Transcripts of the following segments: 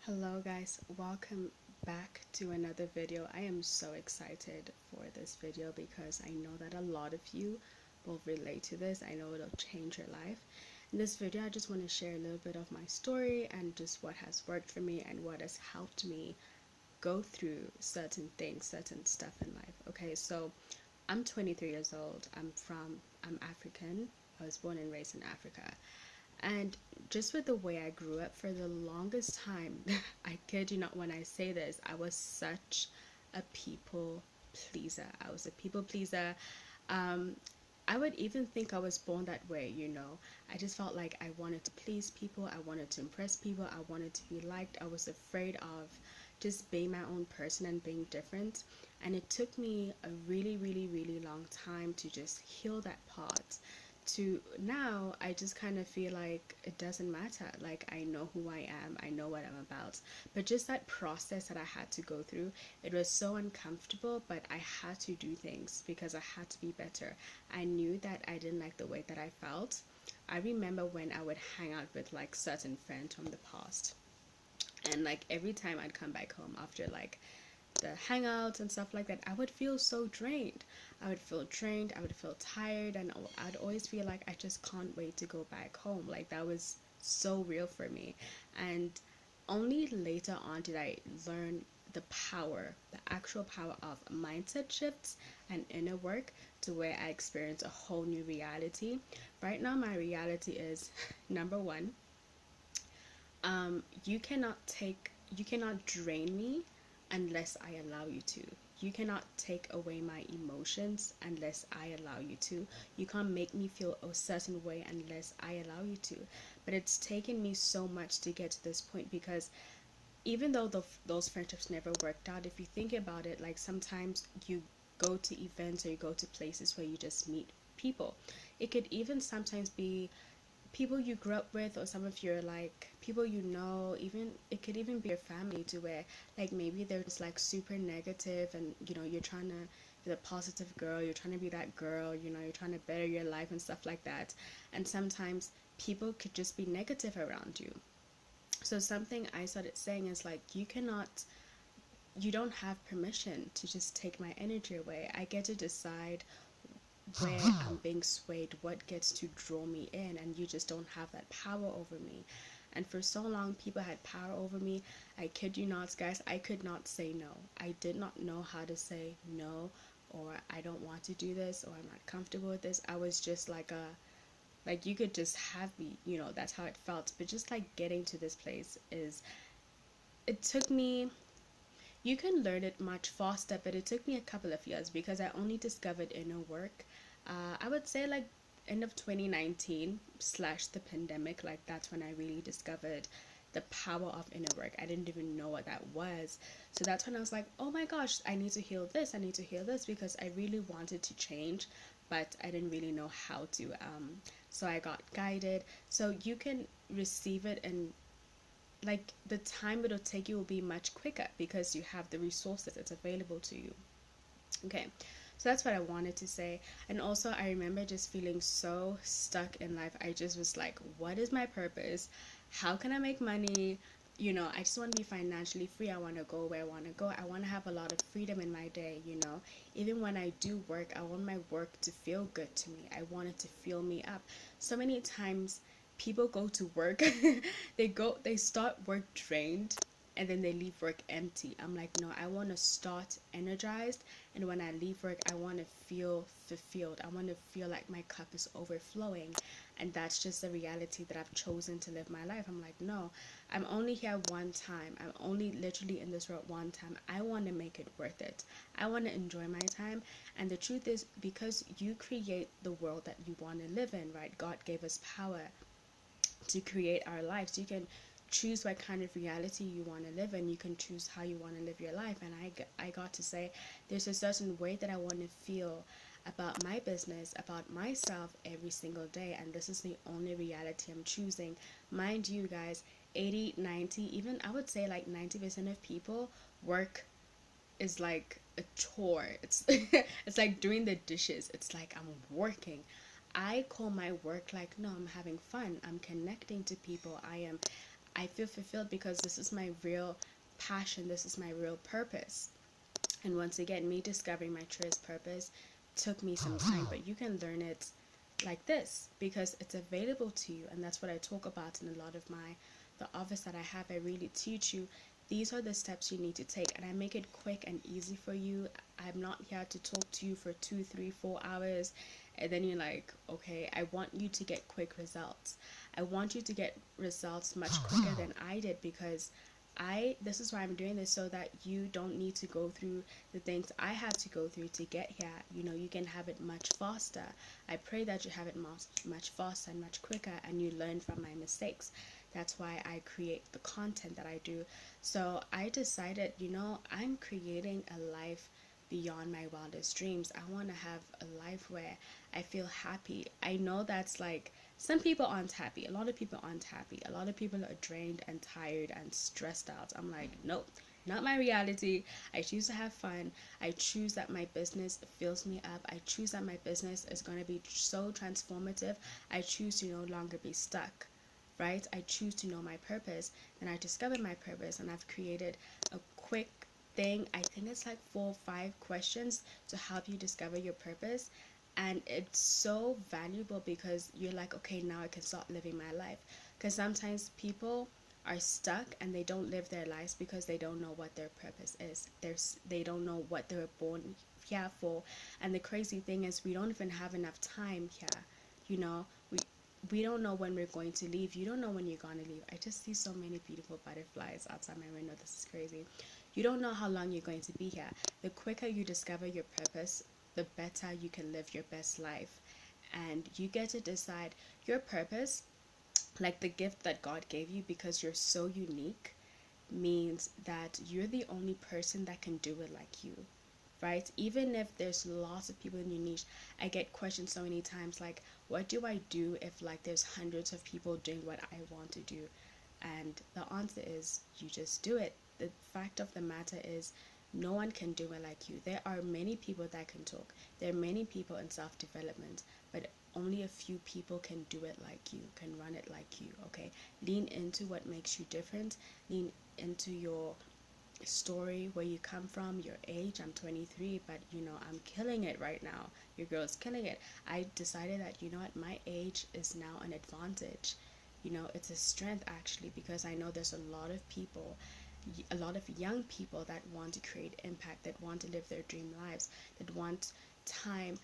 Hello guys, welcome back to another video. I am so excited for this video because I know that a lot of you will relate to this. I know it'll change your life. In this video, I just want to share a little bit of my story and just what has worked for me and what has helped me go through certain things, certain stuff in life. Okay, so I'm 23 years old. I'm African. I was born and raised in Africa. And just with the way I grew up, for the longest time, I kid you not when I say this, I was such a people pleaser. I was a people pleaser. Um, I would even think I was born that way. I just felt like I wanted to please people, I wanted to impress people, I wanted to be liked. I was afraid of just being my own person and being different. And it took me a really, really, really long time to just heal that part. To now, I just kind of feel like it doesn't matter. Like, I know who I am, I know what I'm about. But just that process that I had to go through, it was so uncomfortable, but I had to do things because I had to be better. I knew that I didn't like the way that I felt. I remember when I would hang out with like certain friends from the past, and like every time I'd come back home after like the hangouts and stuff like that, I would feel so drained. I would feel drained, I would feel tired, and I'd always feel like I just can't wait to go back home. Like, that was so real for me. And only later on did I learn the power, the actual power of mindset shifts and inner work, to where I experience a whole new reality. Right now, my reality is number one, you cannot drain me unless I allow you to. You cannot take away my emotions unless I allow you to. You can't make me feel a certain way unless I allow you to. But it's taken me so much to get to this point, because even though those friendships never worked out, if you think about it, like sometimes you go to events or you go to places where you just meet people. It could even sometimes be people you grew up with, or some of your like people even it could even be your family, to where like maybe they're just like super negative, and you're trying to be the positive girl, you're trying to be that girl, you're trying to better your life and stuff like that. And sometimes people could just be negative around you. So something I started saying is like, you don't have permission to just take my energy away. I get to decide where I'm being swayed, what gets to draw me in, and you just don't have that power over me. And for so long, people had power over me. I kid you not, guys, I could not say no. I did not know how to say no, or I don't want to do this, or I'm not comfortable with this. I was just like you could just have me, that's how it felt. But just like getting to this place it took me, you can learn it much faster, but it took me a couple of years because I only discovered inner work. I would say like end of 2019 slash the pandemic, like that's when I really discovered the power of inner work. I didn't even know what that was. So that's when I was like, oh my gosh, I need to heal this. I need to heal this, because I really wanted to change, but I didn't really know how to. So I got guided. So you can receive it, and like the time it'll take you will be much quicker because you have the resources that's available to you. Okay, so that's what I wanted to say. And also, I remember just feeling so stuck in life. I just was like, what is my purpose? How can I make money? I just want to be financially free. I want to go where I want to go. I want to have a lot of freedom in my day. Even when I do work, I want my work to feel good to me. I want it to fill me up. So many times people go to work, they start work drained, and then they leave work empty. I'm like, no, I want to start energized, and when I leave work, I want to feel fulfilled. I want to feel like my cup is overflowing. And that's just the reality that I've chosen to live my life. I'm like, no, I'm only here one time. I'm only literally in this world one time. I want to make it worth it. I want to enjoy my time. And the truth is, because you create the world that you want to live in, right? God gave us power to create our lives. You can choose what kind of reality you want to live in. You can choose how you want to live your life. And I got to say, there's a certain way that I want to feel about my business, about myself every single day. And this is the only reality I'm choosing. Mind you, guys, 80, 90, even I would say like 90% of people work is like a chore. It's it's like doing the dishes. It's like I'm working. I call my work like, no, I'm having fun. I'm connecting to people. I feel fulfilled because this is my real passion, this is my real purpose. And once again, me discovering my truest purpose took me some time, but you can learn it like this because it's available to you. And that's what I talk about in a lot of the office that I have. I really teach you these are the steps you need to take, and I make it quick and easy for you. I'm not here to talk to you for 2, 3, 4 hours and then you're like, okay. I want you to get quick results. I want you to get results much quicker than I did, because this is why I'm doing this, so that you don't need to go through the things I had to go through to get here. You can have it much faster. I pray that you have it much faster and much quicker, and you learn from my mistakes. That's why I create the content that I do. So I decided, I'm creating a life beyond my wildest dreams. I want to have a life where I feel happy. I know that's like, some people aren't happy. A lot of people aren't happy. A lot of people are drained and tired and stressed out. I'm like, nope, not my reality. I choose to have fun. I choose that my business fills me up. I choose that my business is going to be so transformative. I choose to no longer be stuck, right? I choose to know my purpose. And I discovered my purpose, and I've created a quick thing. I think it's like 4 or 5 questions to help you discover your purpose. And it's so valuable because you're like, okay, now I can start living my life. Because sometimes people are stuck and they don't live their lives because they don't know what their purpose is. They don't know what they were born here for. And the crazy thing is, we don't even have enough time here. We don't know when we're going to leave. You don't know when you're going to leave. I just see so many beautiful butterflies outside my window. This is crazy. You don't know how long you're going to be here. The quicker you discover your purpose, the better you can live your best life. And you get to decide your purpose, like the gift that God gave you, because you're so unique, means that you're the only person that can do it like you, right? Even if there's lots of people in your niche. I get questions so many times like, what do I do if like there's hundreds of people doing what I want to do? And the answer is, you just do it. The fact of the matter is, no one can do it like you. There are many people that can talk. There are many people in self-development, but only a few people can do it like you, can run it like you, okay? Lean into what makes you different. Lean into your story, where you come from, your age. I'm 23, but I'm killing it right now. Your girl's killing it. I decided that, what, my age is now an advantage. It's a strength actually, because I know there's a lot of people, a lot of young people that want to create impact, that want to live their dream lives, that want time.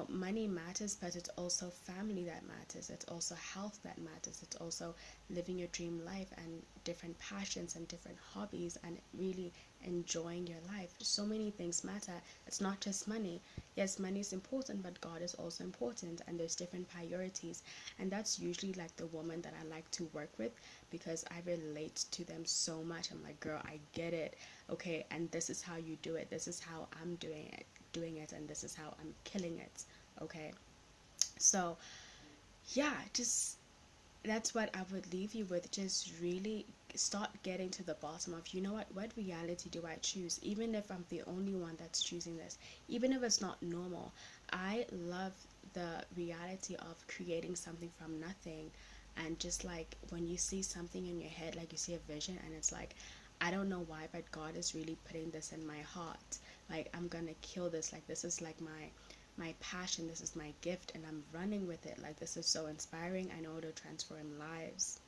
Money matters, but it's also family that matters. It's also health that matters. It's also living your dream life and different passions and different hobbies and really enjoying your life. So many things matter. It's not just money. Yes, money is important, but God is also important, and there's different priorities. And that's usually like the woman that I like to work with, because I relate to them so much. I'm like, girl, I get it. Okay, and this is how you do it. This is how I'm doing it, and this is how I'm killing it. Okay, so yeah, just that's what I would leave you with. Just really start getting to the bottom of, what reality do I choose, even if I'm the only one that's choosing this, even if it's not normal. I love the reality of creating something from nothing. And just like when you see something in your head, like you see a vision, and it's like, I don't know why, but God is really putting this in my heart. Like, I'm gonna kill this. Like, this is like my passion. This is my gift, and I'm running with it. Like, this is so inspiring. I know it'll transform lives.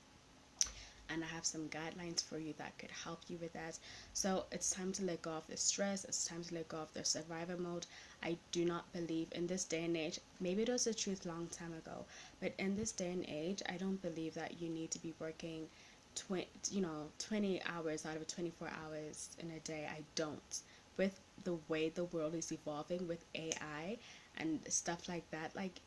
And I have some guidelines for you that could help you with that. So it's time to let go of the stress. It's time to let go of the survivor mode. I do not believe in this day and age. Maybe it was the truth long time ago, but in this day and age, I don't believe that you need to be working 20 hours out of 24 hours in a day. I don't. With the way the world is evolving with AI and stuff like that, like,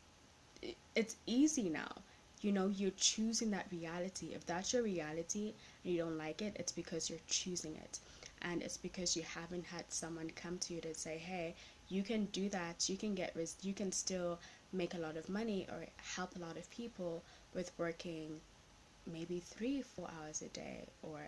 it's easy now. You're choosing that reality. If that's your reality and you don't like it, it's because you're choosing it. And it's because you haven't had someone come to you to say, hey, you can do that. You can you can still make a lot of money or help a lot of people with working maybe 3 4 hours a day, or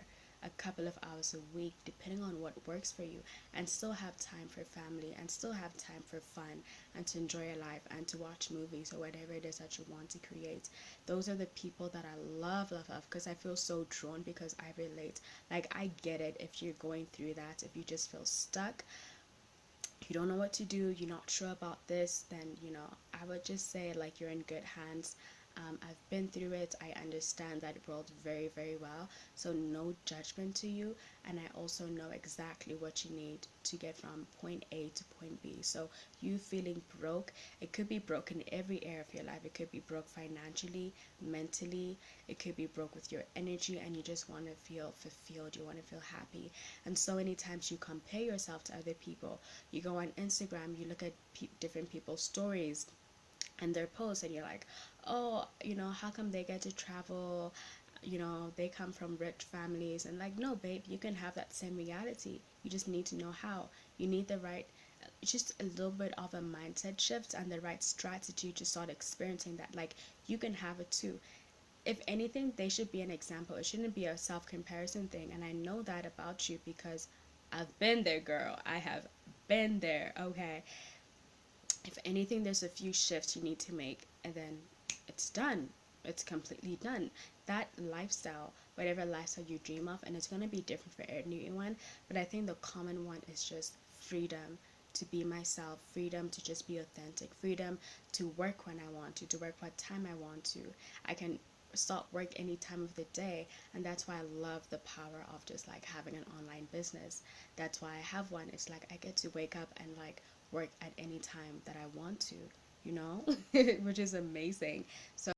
a couple of hours a week, depending on what works for you, and still have time for family and still have time for fun and to enjoy your life and to watch movies or whatever it is that you want to create. Those are the people that I love because I feel so drawn because I relate. Like, I get it if you're going through that, if you just feel stuck, you don't know what to do, you're not sure about this, then I would just say like you're in good hands. I've been through it. I understand that world very, very well. So no judgment to you. And I also know exactly what you need to get from point A to point B. So you feeling broke, it could be broke in every area of your life. It could be broke financially, mentally. It could be broke with your energy and you just want to feel fulfilled. You want to feel happy. And so many times you compare yourself to other people. You go on Instagram, you look at different people's stories and their posts and you're like, oh, how come they get to travel, they come from rich families, and like, no babe, you can have that same reality. You just need to know how. You need the right, just a little bit of a mindset shift and the right strategy to start experiencing that. Like, you can have it too. If anything, they should be an example. It shouldn't be a self-comparison thing. And I know that about you because I've been there, girl. I have been there. Okay, if anything, there's a few shifts you need to make and then it's done. It's completely done. That lifestyle, whatever lifestyle you dream of, and it's going to be different for everyone, but I think the common one is just freedom to be myself, freedom to just be authentic, freedom to work when I want to work what time I want to. I can start work any time of the day, and that's why I love the power of just like having an online business. That's why I have one. It's like I get to wake up and like work at any time that I want to, which is amazing. So